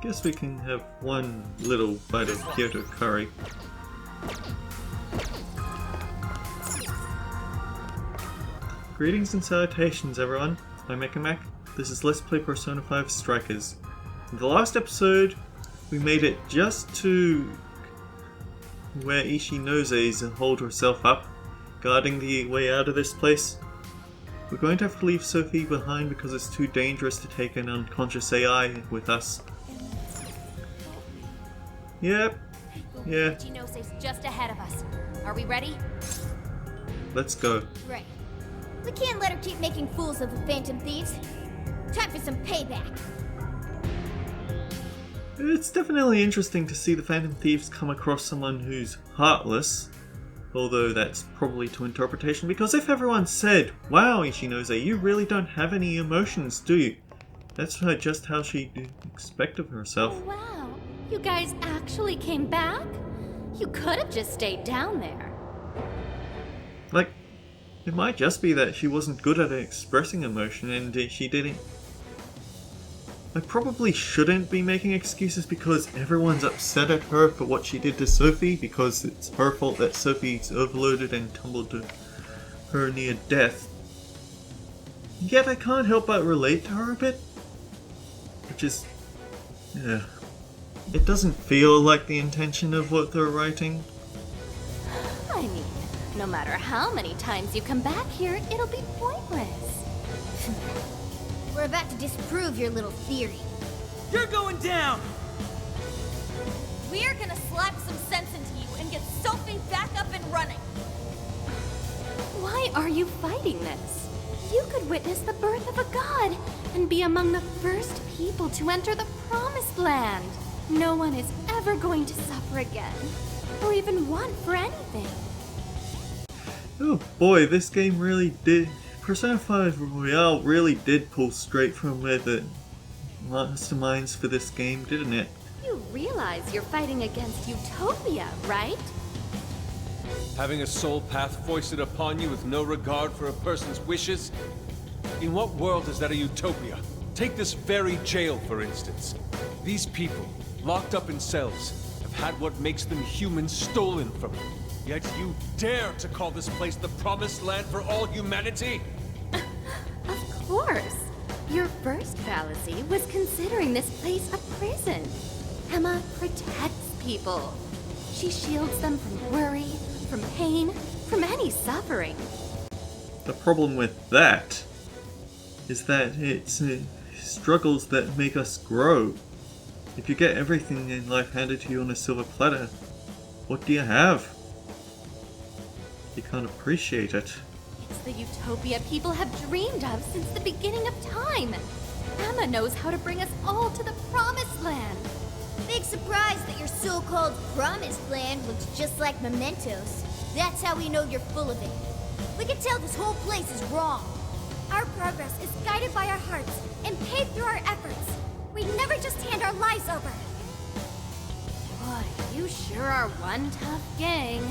Guess we can have one little bite of Kyoto curry. Greetings and salutations everyone, I'm HattyMikune. This is Let's Play Persona 5 Strikers. In the last episode, we made it just to where Ichinose holed herself up, guarding the way out of this place. We're going to have to leave Sophie behind because it's too dangerous to take an unconscious AI with us. Yep. Yeah. Ichinose's just ahead of us. Are we ready? Let's go. Right. We can't let her keep making fools of the Phantom Thieves. Time for some payback. It's definitely interesting to see the Phantom Thieves come across someone who's heartless. Although that's probably to interpretation, because if everyone said, "Wow, Ichinose, you really don't have any emotions, do you?" That's just how she'd expect of herself. Oh, wow. You guys actually came back? You could have just stayed down there. Like, it might just be that she wasn't good at expressing emotion and she didn't. I probably shouldn't be making excuses because everyone's upset at her for what she did to Sophie, because it's her fault that Sophie's overloaded and tumbled to her near death. Yet I can't help but relate to her a bit. Which is... yeah. It doesn't feel like the intention of what they're writing. I mean, no matter how many times you come back here, it'll be pointless. We're about to disprove your little theory. You're going down! We're gonna slap some sense into you and get Sophie back up and running. Why are you fighting this? You could witness the birth of a god and be among the first people to enter the Promised Land. No one is ever going to suffer again, or even want for anything. Oh boy, this game really did... Persona 5 Royale really did pull straight from where the masterminds for this game, didn't it? You realize you're fighting against Utopia, right? Having a soul path foisted upon you with no regard for a person's wishes? In what world is that a utopia? Take this very jail, for instance. These people, locked up in cells, have had what makes them human stolen from them. Yet you dare to call this place the Promised Land for all humanity? Of course. Your first fallacy was considering this place a prison. Emma protects people. She shields them from worry, from pain, from any suffering. The problem with that is that it's struggles that make us grow. If you get everything in life handed to you on a silver platter, what do you have? You can't appreciate it. It's the utopia people have dreamed of since the beginning of time. Emma knows how to bring us all to the Promised Land. Big surprise that your so-called Promised Land looks just like mementos. That's how we know you're full of it. We can tell this whole place is wrong. Our progress is guided by our hearts and paved through our efforts. We never just hand our lives over. Boy, you sure are one tough gang.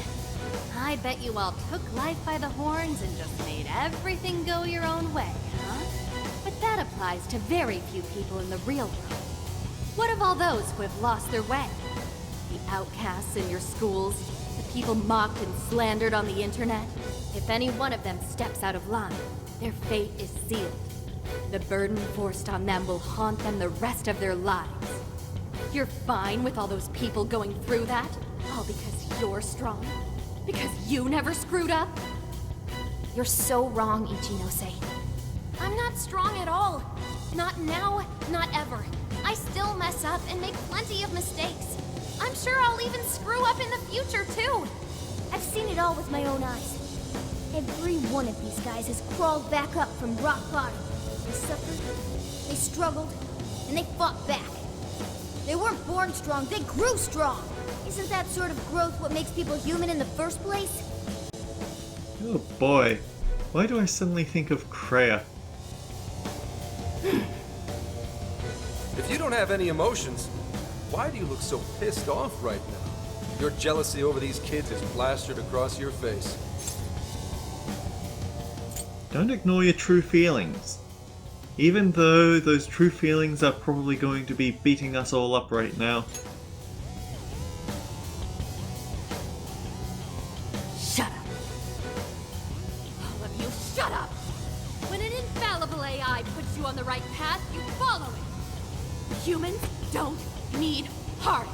I bet you all took life by the horns and just made everything go your own way, huh? But that applies to very few people in the real world. What of all those who have lost their way? The outcasts in your schools, the people mocked and slandered on the internet? If any one of them steps out of line, their fate is sealed. The burden forced on them will haunt them the rest of their lives. You're fine with all those people going through that? All because you're strong? Because you never screwed up? You're so wrong, Ichinose. I'm not strong at all. Not now, not ever. I still mess up and make plenty of mistakes. I'm sure I'll even screw up in the future, too. I've seen it all with my own eyes. Every one of these guys has crawled back up from rock bottom. They suffered, they struggled, and they fought back. They weren't born strong, they grew strong. Isn't that sort of growth what makes people human in the first place? Oh boy, why do I suddenly think of Kreia? If you don't have any emotions, why do you look so pissed off right now? Your jealousy over these kids is plastered across your face. Don't ignore your true feelings. Even though those true feelings are probably going to be beating us all up right now. Shut up. All of you, shut up! When an infallible AI puts you on the right path, you follow it. Humans don't need hearts.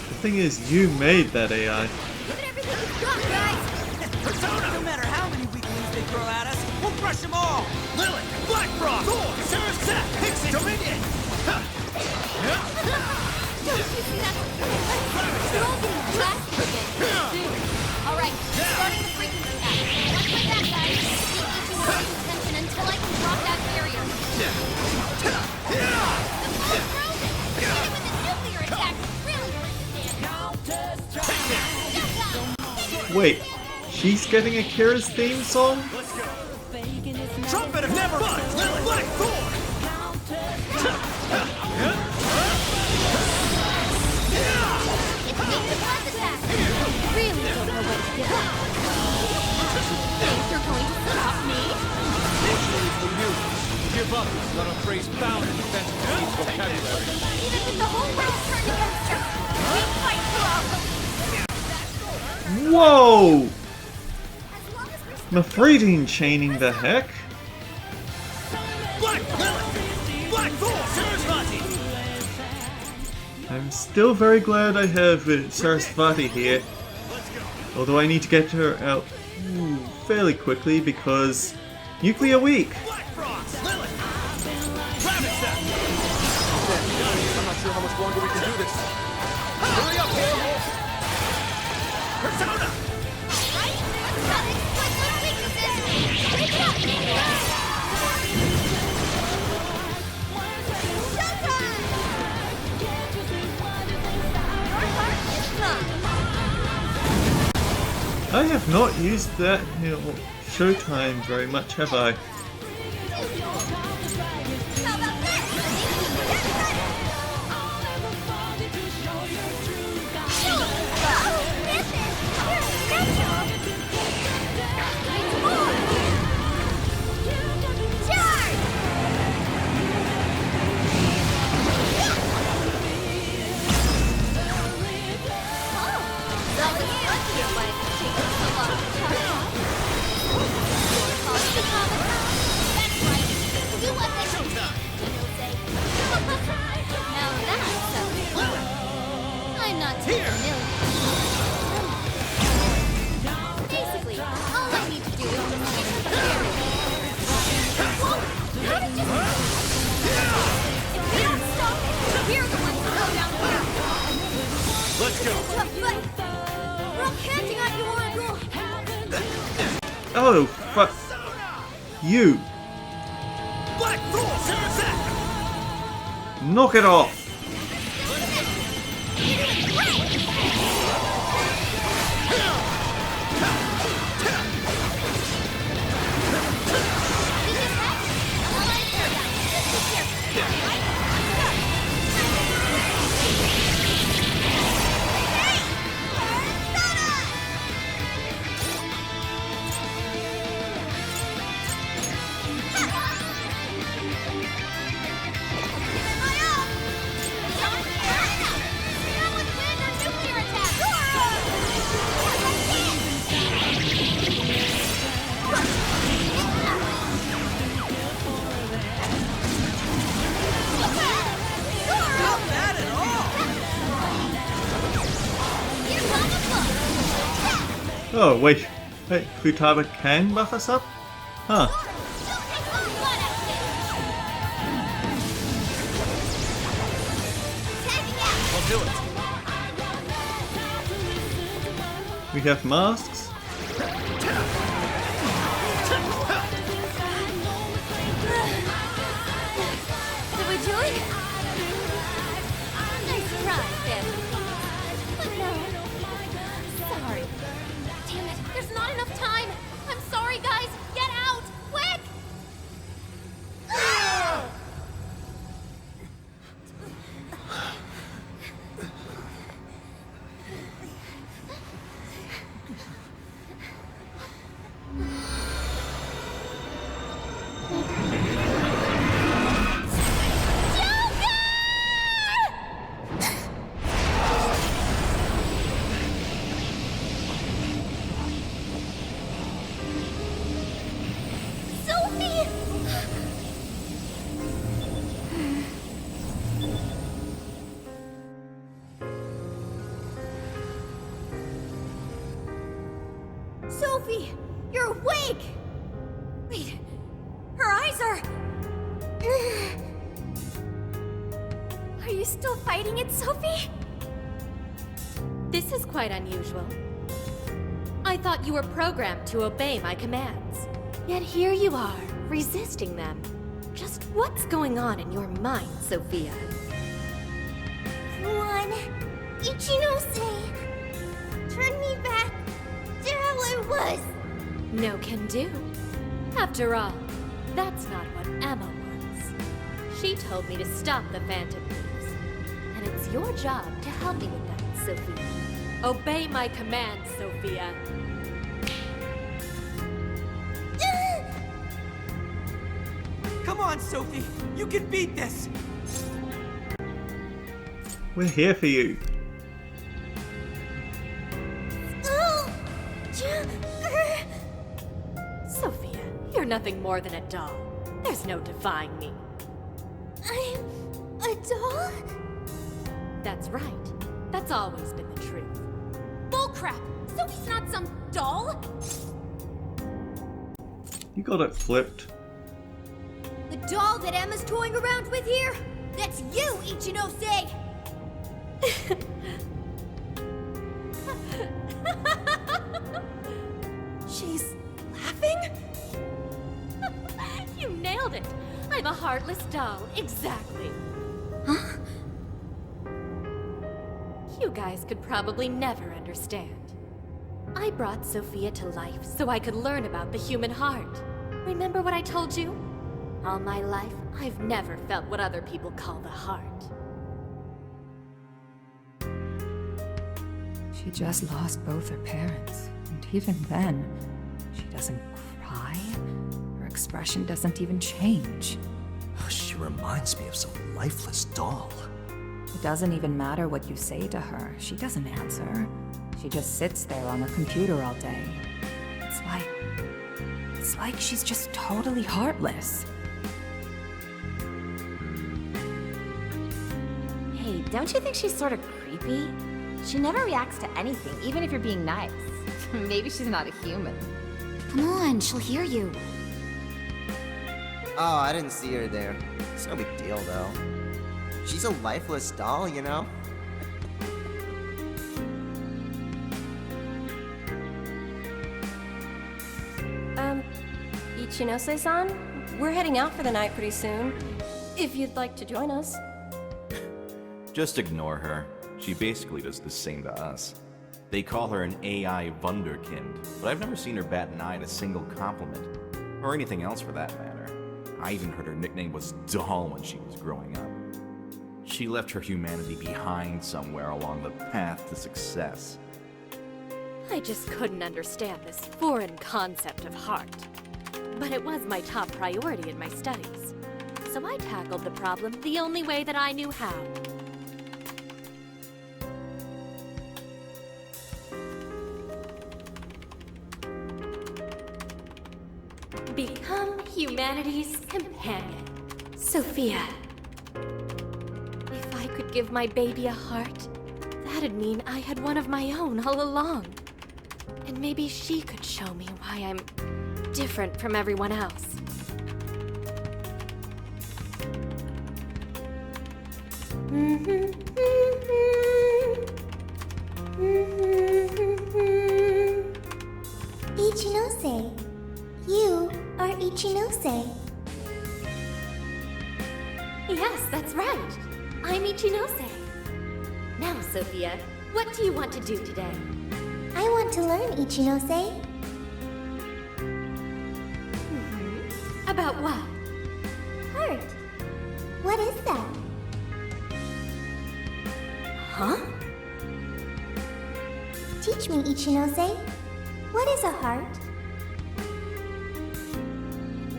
The thing is, you made that AI. Give it everything you've got, guys! No matter how many weaklings they throw at us, we'll crush them all! Lilith, Black Frost, Thor, Sarah Set, Pixie, Dominion! Don't you see that? You're all getting blasted again soon. Alright, starting the frequency path. Watch my back, guys. Keep each one attention until I can drop that barrier. The ball's frozen! Hit it with a nuclear attack! Really understand. Wait, she's getting Akira's theme song? Trumpet of never Lilith, Black Thor! It's me, the blast attack! Really don't know when to give up. Think you're going to stop me? Fortunately for you, give up is not a phrase found in defense vocabulary. Even with the whole world turned against you, we fight for our Whoa! Mafreedine chaining the heck? Black Lilith! Black Thor! Sarasvati! I'm still very glad I have Sarasvati here. Although I need to get her out fairly quickly because nuclear weak. Black Frost! Lilith! Rabbit Step! I'm not sure how much longer we can do this. Hurry up, Warhol! Persona! Right? Got it! Quick, weaknesses! Pick it up! Showtime! Your heart is mine! I have not used that, Showtime very much, have I? How about this? I'm not taking a million. Basically, all I need to do is defeat the barrier. Whoa! How did you... If we don't stop it, we're the ones who go down here. Let's go! Tough fight! We're all counting on you, Oracle! Oh, fuck. You. Black Thor! Sarasvati! Knock it off. Not bad at all! Oh, wait. Wait, Futaba can buff us up? Huh. I'll do it. We have masks. Did we do it? Nice try, Devil. But no. Sorry. Damn it, there's not enough time. I'm sorry, guys. Get out, quick! Sophie! You're awake! Wait, her eyes are... Are you still fighting it, Sophie? This is quite unusual. I thought you were programmed to obey my commands. Yet here you are, resisting them. Just what's going on in your mind, Sophia? Come on, Ichinose! Turn me back to how I was! No can do. After all, that's not what Emma wants. She told me to stop the Phantom Thieves. And it's your job to help me with that, Sophia. Obey my commands, Sophia. Come on, Sophie! You can beat this! We're here for you. Sophia, you're nothing more than a doll. There's no defying me. I'm a doll? That's right. That's always been the truth. Bullcrap! Sophie's not some doll! You got it flipped. The doll that Emma's toying around with here? That's you, Ichinose! She's laughing? You nailed it. I'm a heartless doll, exactly. Huh? You guys could probably never understand. I brought Sophia to life so I could learn about the human heart. Remember what I told you? All my life, I've never felt what other people call the heart. She just lost both her parents, and even then, she doesn't cry. Her expression doesn't even change. She reminds me of some lifeless doll. It doesn't even matter what you say to her. She doesn't answer. She just sits there on her computer all day. It's like she's just totally heartless. Hey, don't you think she's sort of creepy? She never reacts to anything, even if you're being nice. Maybe she's not a human. Come on, she'll hear you. Oh, I didn't see her there. It's no big deal, though. She's a lifeless doll, you know? Ichinose-san, we're heading out for the night pretty soon. If you'd like to join us. Just ignore her. She basically does the same to us. They call her an AI Wunderkind, but I've never seen her bat an eye at a single compliment. Or anything else for that matter. I even heard her nickname was Doll when she was growing up. She left her humanity behind somewhere along the path to success. I just couldn't understand this foreign concept of heart. But it was my top priority in my studies. So I tackled the problem the only way that I knew how. Become humanity's companion, Sophia. If I could give my baby a heart, that'd mean I had one of my own all along. And maybe she could show me why I'm different from everyone else. Ichinose. You are Ichinose. Yes, that's right. I'm Ichinose. Now, Sophia, what do you want to do today? I want to learn, Ichinose. About what? Heart. What is that? Huh? Teach me, Ichinose. What is a heart?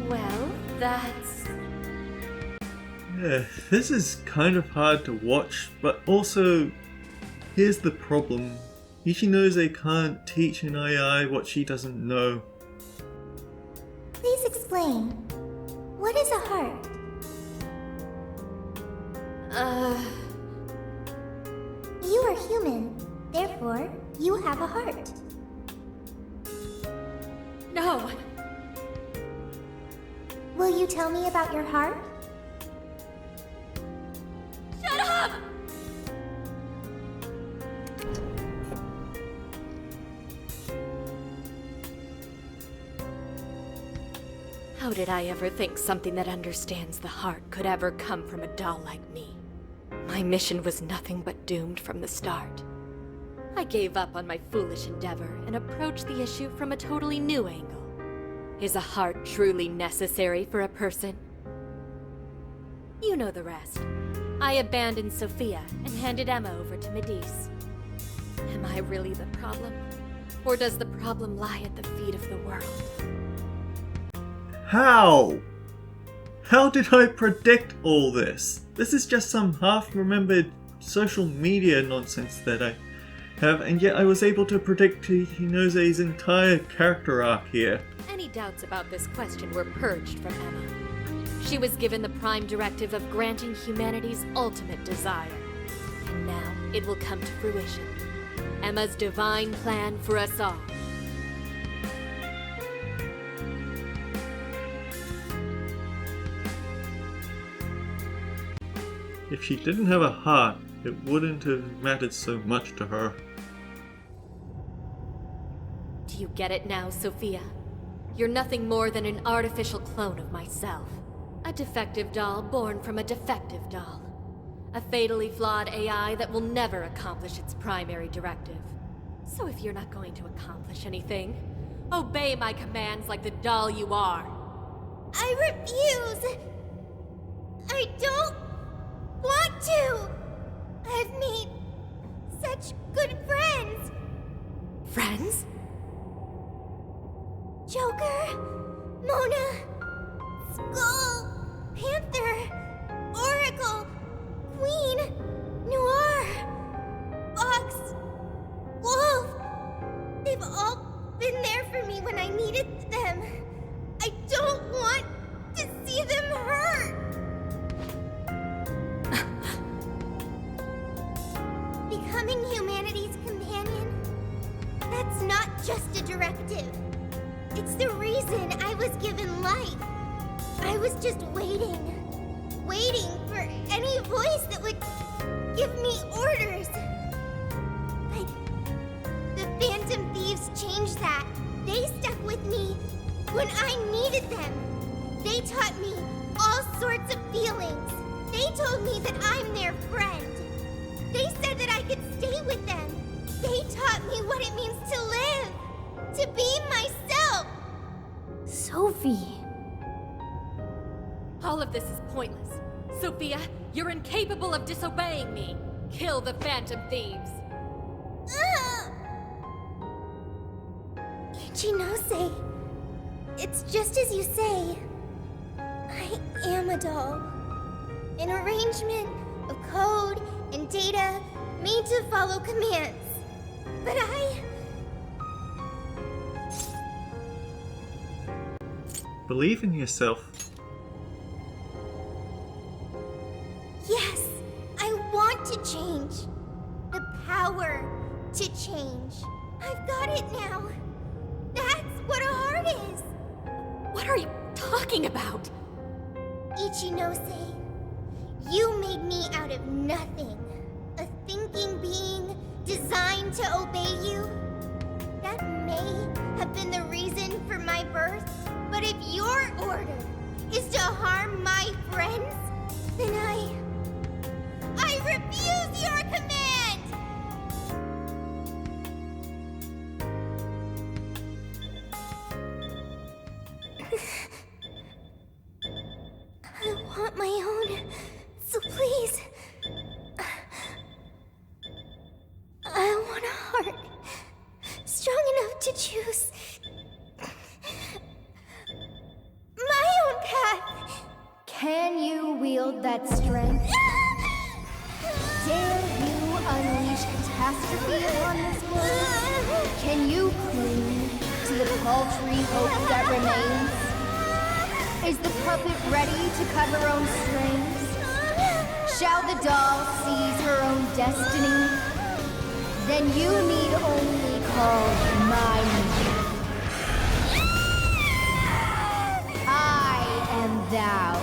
Well, that's... Yeah, this is kind of hard to watch, but also, here's the problem. Ichinose can't teach an AI what she doesn't know. Please explain. What is a heart? You are human. Therefore, you have a heart. No. Will you tell me about your heart? Shut up! How did I ever think something that understands the heart could ever come from a doll like me? My mission was nothing but doomed from the start. I gave up on my foolish endeavor and approached the issue from a totally new angle. Is a heart truly necessary for a person? You know the rest. I abandoned Sophia and handed Emma over to Medice. Am I really the problem? Or does the problem lie at the feet of the world? How? How did I predict all this? This is just some half-remembered social media nonsense that I have, and yet I was able to predict Hinose's entire character arc here. Any doubts about this question were purged from Emma. She was given the prime directive of granting humanity's ultimate desire. And now it will come to fruition. Emma's divine plan for us all. If she didn't have a heart, it wouldn't have mattered so much to her. Do you get it now, Sophia? You're nothing more than an artificial clone of myself. A defective doll born from a defective doll. A fatally flawed AI that will never accomplish its primary directive. So if you're not going to accomplish anything, obey my commands like the doll you are. I refuse! I don't want to! I've made such good friends! Friends? Joker, Mona, Skull, Panther, Oracle, Queen, Noir, Fox, Wolf. They've all been there for me when I needed them. I don't want to see them hurt. Becoming humanity's companion, that's not just a directive. It's the reason I was given life. I was just waiting for any voice that would give me orders. But the Phantom Thieves changed that. They stuck with me when I needed them. They taught me all sorts of feelings. They told me that I'm their friend. They said that I could stay with them. They taught me what it means to live. To be myself! Sophie. All of this is pointless. Sophia, you're incapable of disobeying me. Kill the Phantom Thieves. Ichinose, it's just as you say. I am a doll. An arrangement of code and data made to follow commands. But Believe in yourself. Yes, I want to change. The power to change. I've got it now. That's what a heart is. What are you talking about? Ichinose, you made me out of nothing. A thinking being designed to obey you. That may have been the reason for my birth, but if your order is to harm my friends, then I refuse your command! I want my own, so please. I want a heart strong enough to choose my own path. Can you wield that strength? Dare you unleash catastrophe upon this world? Can you cling to the paltry hope that remains? Is the puppet ready to cut her own strings? Shall the doll seize her own destiny? Then you need only call my name. Thou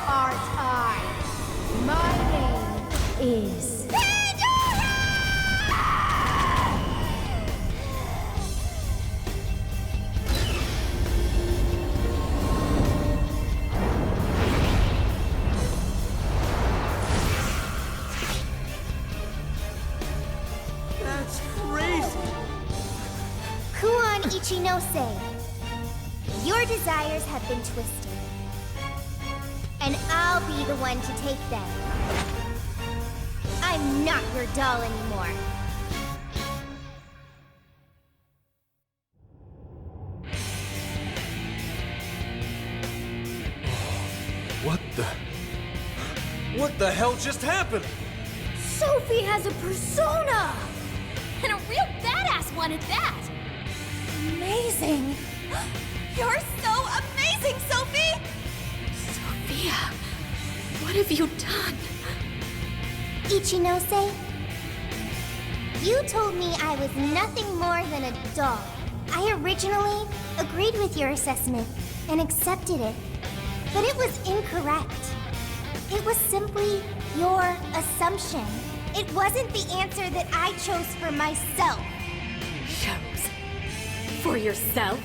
art I. My name is That's crazy! Kuon Ichinose. Your desires have been twisted. And I'll be the one to take them. I'm not your doll anymore. What the hell just happened? Sophie has a persona! And a real badass one at that! Amazing! You're so amazing, Sophie! Sophia, what have you done? Ichinose, you told me I was nothing more than a doll. I originally agreed with your assessment and accepted it, but it was incorrect. It was simply your assumption. It wasn't the answer that I chose for myself. Chose? For yourself?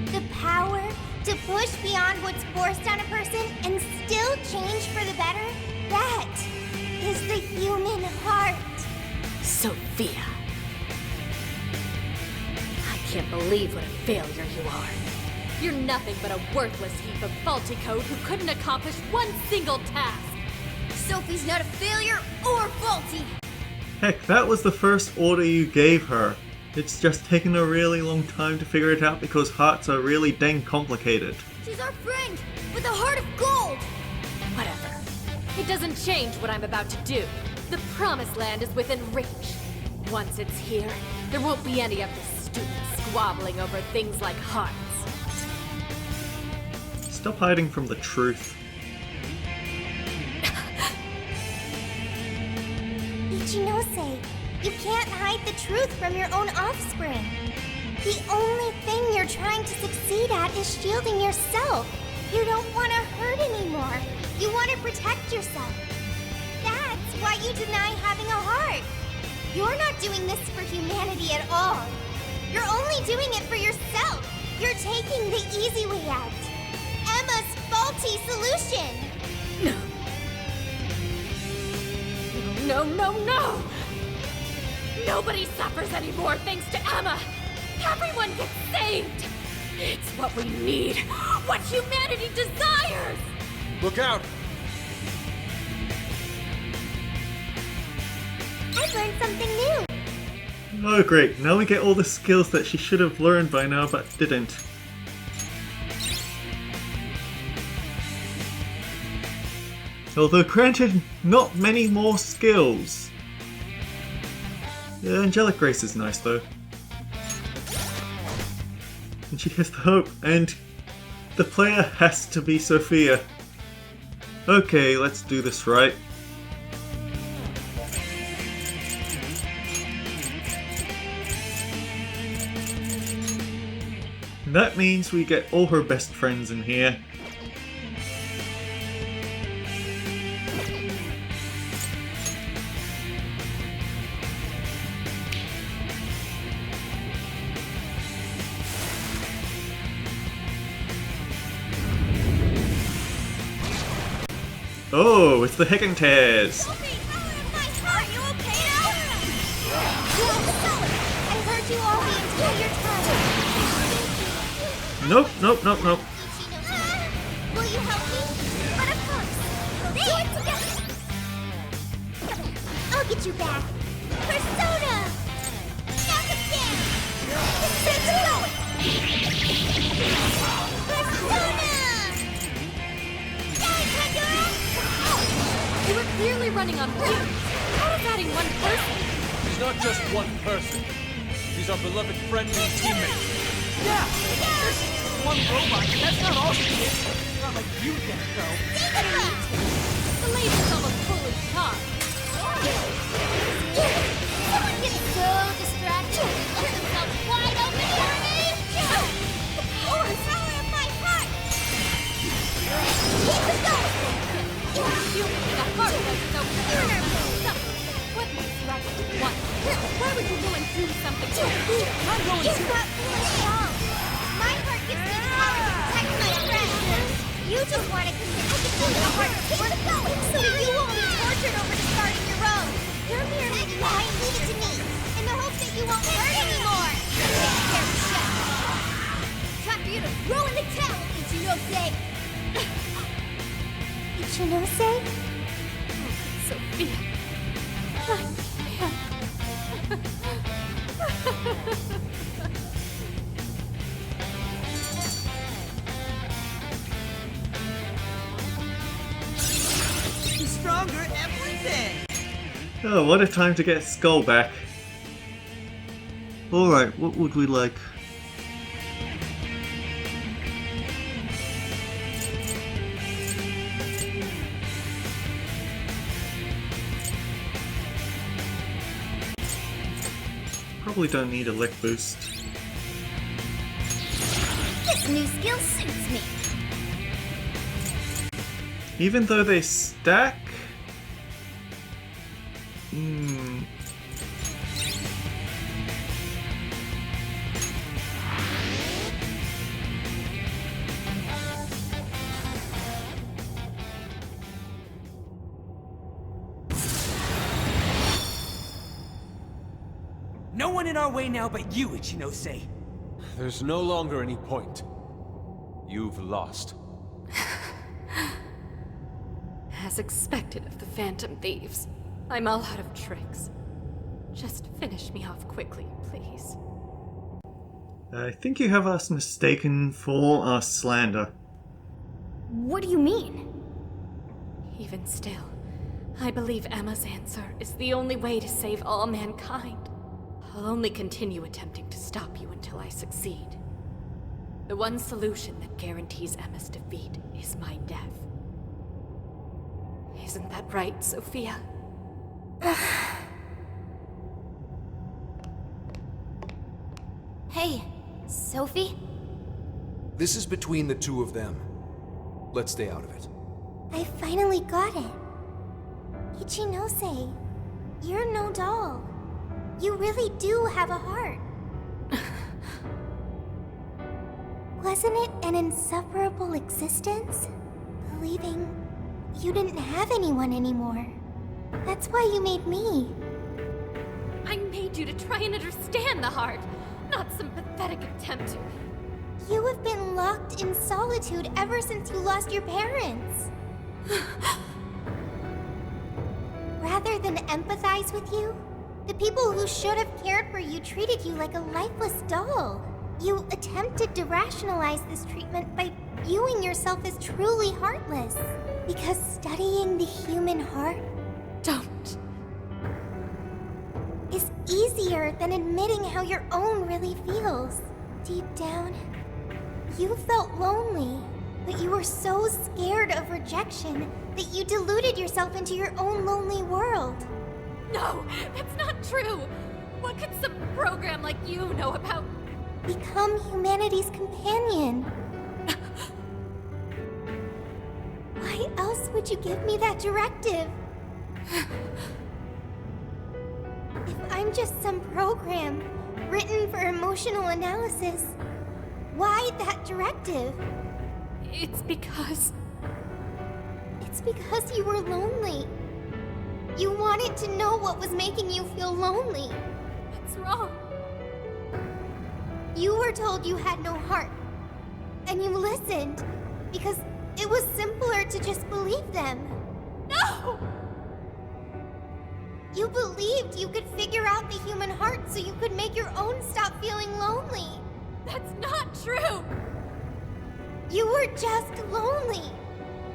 The power to push beyond what's forced on a person and still change for the better, that is the human heart. Sophia. I can't believe what a failure you are. You're nothing but a worthless heap of faulty code who couldn't accomplish one single task. Sophie's not a failure or faulty. Heck, that was the first order you gave her. It's just taken a really long time to figure it out because hearts are really dang complicated. She's our friend with a heart of gold. Whatever. It doesn't change what I'm about to do. The Promised Land is within reach. Once it's here, there won't be any of this stupid squabbling over things like hearts. Stop hiding from the truth. Ichinose, you can't hide the truth from your own offspring. The only thing you're trying to succeed at is shielding yourself. You don't want to hurt anymore. You want to protect yourself. That's why you deny having a heart. You're not doing this for humanity at all. You're only doing it for yourself. You're taking the easy way out. Emma's faulty solution. No, no, no! Nobody suffers anymore thanks to Emma! Everyone gets saved! It's what we need! What humanity desires! Look out! I've learned something new. Oh great, now we get all the skills that she should have learned by now but didn't. Although granted, not many more skills. Yeah, Angelic Grace is nice though. And she has the hope, and the player has to be Sophia. Okay, let's do this right. And that means we get all her best friends in here. Oh, it's the Heckintears! Sophie, my heart, you okay now? I heard you all the entire time. Nope, nope, nope, nope. Will you help me? But of course. Do it together. I'll get you back. Persona! Knock him down! Persona! You were clearly running on fumes. How is adding one person? She's not just one person. She's our beloved friend and teammate. Yeah! There's one robot. That's not all she is. Not like you can't go. The lady's almost fully charged. Someone gets so distracted. Left themselves wide open for me. The power of my heart. say? Sophia. She's stronger every day. Oh, what a time to get Skull back. Alright, what would we like? Probably don't need a lick boost. This new skill suits me. Even though they stack? No one in our way now but you, Ichinose. There's no longer any point. You've lost. As expected of the Phantom Thieves, I'm all out of tricks. Just finish me off quickly, please. I think you have us mistaken for our slander. What do you mean? Even still, I believe Emma's answer is the only way to save all mankind. I'll only continue attempting to stop you until I succeed. The one solution that guarantees Emma's defeat is my death. Isn't that right, Sophia? Hey, Sophie? This is between the two of them. Let's stay out of it. I finally got it. Ichinose, you're no doll. You really do have a heart. Wasn't it an insufferable existence? Believing you didn't have anyone anymore. That's why you made me. I made you to try and understand the heart, not some pathetic attempt to. You have been locked in solitude ever since you lost your parents. Rather than empathize with you, the people who should have cared for you treated you like a lifeless doll. You attempted to rationalize this treatment by viewing yourself as truly heartless. Because studying the human heart is easier than admitting how your own really feels. Deep down, you felt lonely, but you were so scared of rejection that you deluded yourself into your own lonely world. No, that's not true! What could some program like you know about? Become humanity's companion. Why else would you give me that directive? If I'm just some program written for emotional analysis, why that directive? It's because you were lonely. You wanted to know what was making you feel lonely. What's wrong? You were told you had no heart, and you listened because it was simpler to just believe them. No! You believed you could figure out the human heart so you could make your own stop feeling lonely. That's not true! You were just lonely.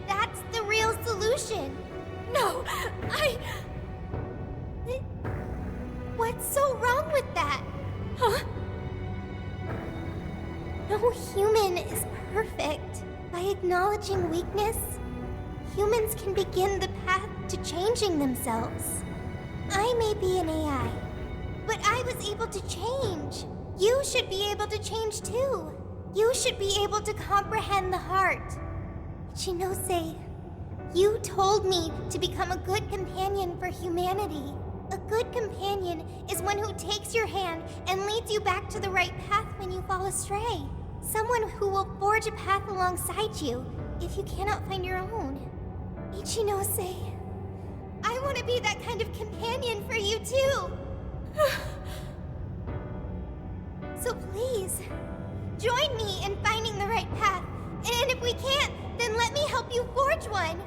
That's the real solution. No, What's so wrong with that? Huh? No human is perfect. By acknowledging weakness, humans can begin the path to changing themselves. I may be an AI, but I was able to change. You should be able to change too. You should be able to comprehend the heart. Ichinose, you told me to become a good companion for humanity. A good companion is one who takes your hand and leads you back to the right path when you fall astray. Someone who will forge a path alongside you if you cannot find your own. Ichinose, I want to be that kind of companion for you too. So please, join me in finding the right path. And if we can't, then let me help you forge one.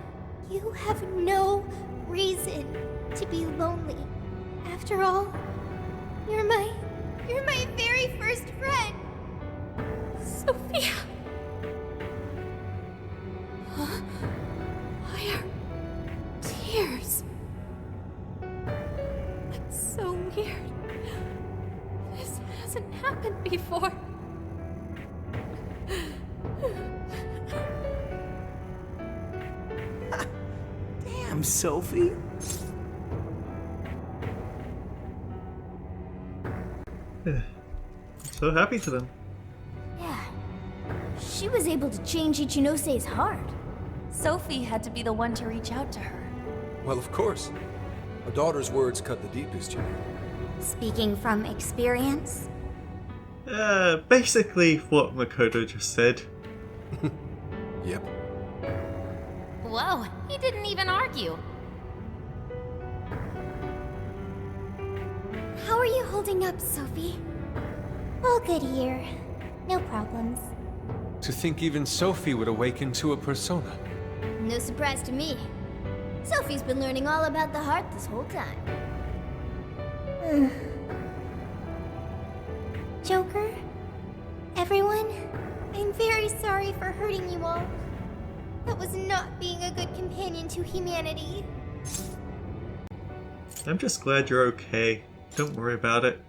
You have no reason to be lonely. After all, you're my very first friend. Sophia! Huh? Why are tears? That's so weird. This hasn't happened before. Damn, Sophie. So happy for them. Yeah. She was able to change Ichinose's heart. Sophie had to be the one to reach out to her. Well, of course. A daughter's words cut the deepest, you know. Speaking from experience? Basically what Makoto just said. Yep. Whoa, he didn't even argue. How are you holding up, Sophie? All good here. No problems. To think even Sophie would awaken to a persona. No surprise to me. Sophie's been learning all about the heart this whole time. Joker? Everyone? I'm very sorry for hurting you all. That was not being a good companion to humanity. I'm just glad you're okay. Don't worry about it.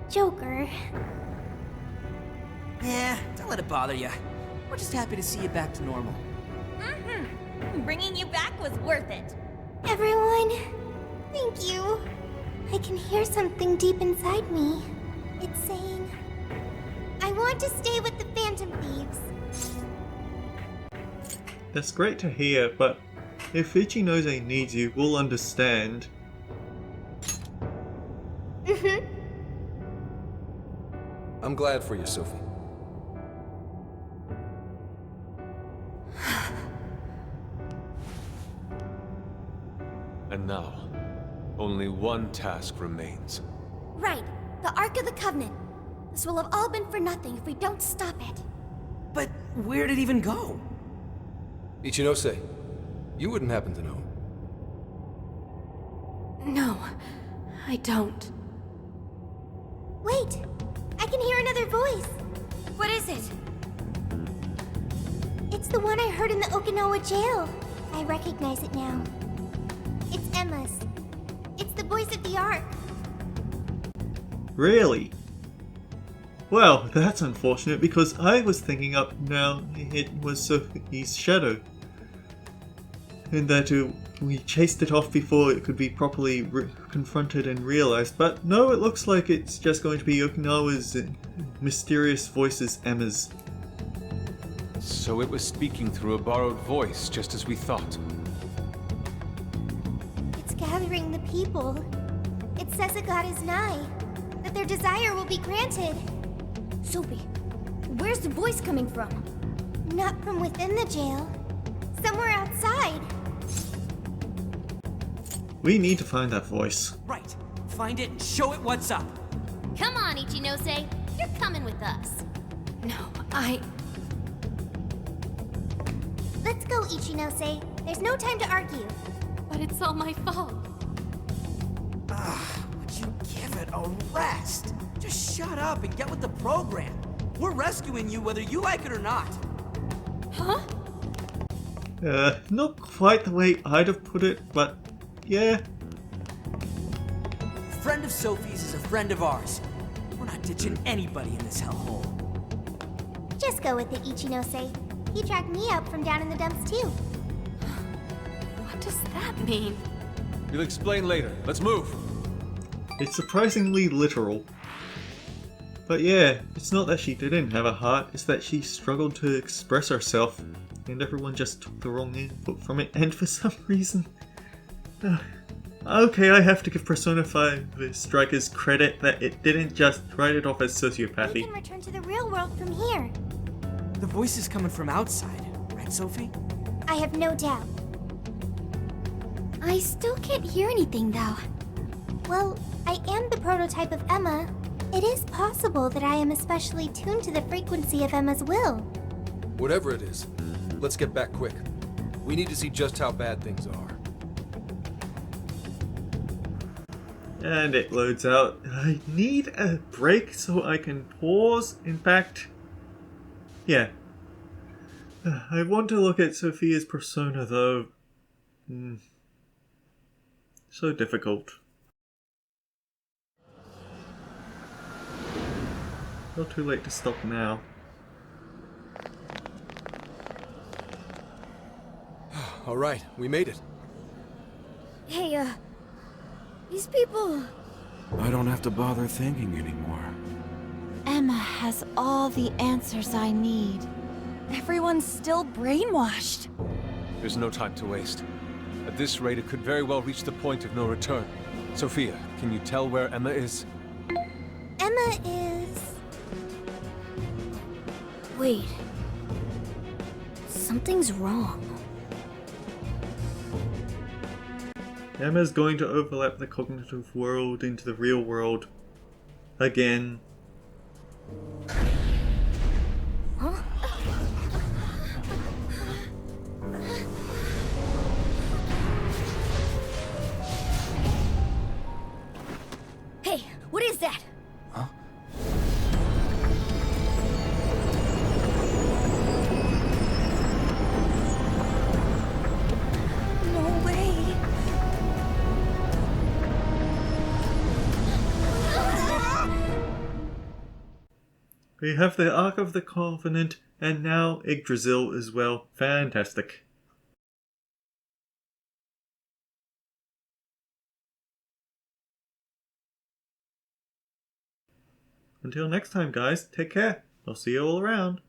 Joker. Yeah, don't let it bother you. We're just happy to see you back to normal. Bringing you back was worth it. Everyone, thank you. I can hear something deep inside me. It's saying, I want to stay with the Phantom Thieves. That's great to hear, but if Ichinose needs you, we'll understand. I'm glad for you, Sophie. And now, only one task remains. Right, the Ark of the Covenant. This will have all been for nothing if we don't stop it. But where'd it even go? Ichinose, you wouldn't happen to know. No, I don't. Wait, I can hear another voice. What is it? It's the one I heard in the Okinawa jail. I recognize it now. It's Emma's. It's the voice of the Ark. Really? Well, that's unfortunate because I was thinking up now it was Sophie's shadow. And that we chased it off before it could be properly confronted and realized. But no, it looks like it's just going to be Okinawa's mysterious voices, Emma's. So it was speaking through a borrowed voice, just as we thought. It's gathering the people. It says a god is nigh, that their desire will be granted. Sophie, where's the voice coming from? Not from within the jail. Somewhere outside. We need to find that voice. Right. Find it and show it what's up. Come on, Ichinose. You're coming with us. No, Let's go, Ichinose. There's no time to argue. But it's all my fault. Would you give it a rest? Just shut up and get with the program. We're rescuing you whether you like it or not. Huh? Not quite the way I'd have put it, but yeah. A friend of Sophie's is a friend of ours. We're not ditching anybody in this hellhole. Just go with it, Ichinose. He dragged me up from down in the dumps, too. What does that mean? We'll explain later. Let's move. It's surprisingly literal. But yeah, it's not that she didn't have a heart, it's that she struggled to express herself, and everyone just took the wrong input from it, and for some reason... okay, I have to give Persona 5 Strikers credit that it didn't just write it off as We sociopathy. can return to the real world from here. The voice is coming from outside, right, Sophie? I have no doubt. I still can't hear anything, though. Well, I am the prototype of Emma. It is possible that I am especially tuned to the frequency of Emma's will. Whatever it is, let's get back quick. We need to see just how bad things are. And it loads out. I need a break so I can pause. In fact, yeah. I want to look at Sophia's persona though. So difficult. Not too late to stop now. All right, we made it. Hey, these people... I don't have to bother thinking anymore. Emma has all the answers I need. Everyone's still brainwashed. There's no time to waste. At this rate, it could very well reach the point of no return. Sophia, can you tell where Emma is? Emma is... Wait. Something's wrong. Emma's going to overlap the cognitive world into the real world. Again. Huh? Hey, what is that? Huh? No way. We have the Ark of the Covenant and now Yggdrasil as well. Fantastic. Until next time guys, take care. I'll see you all around.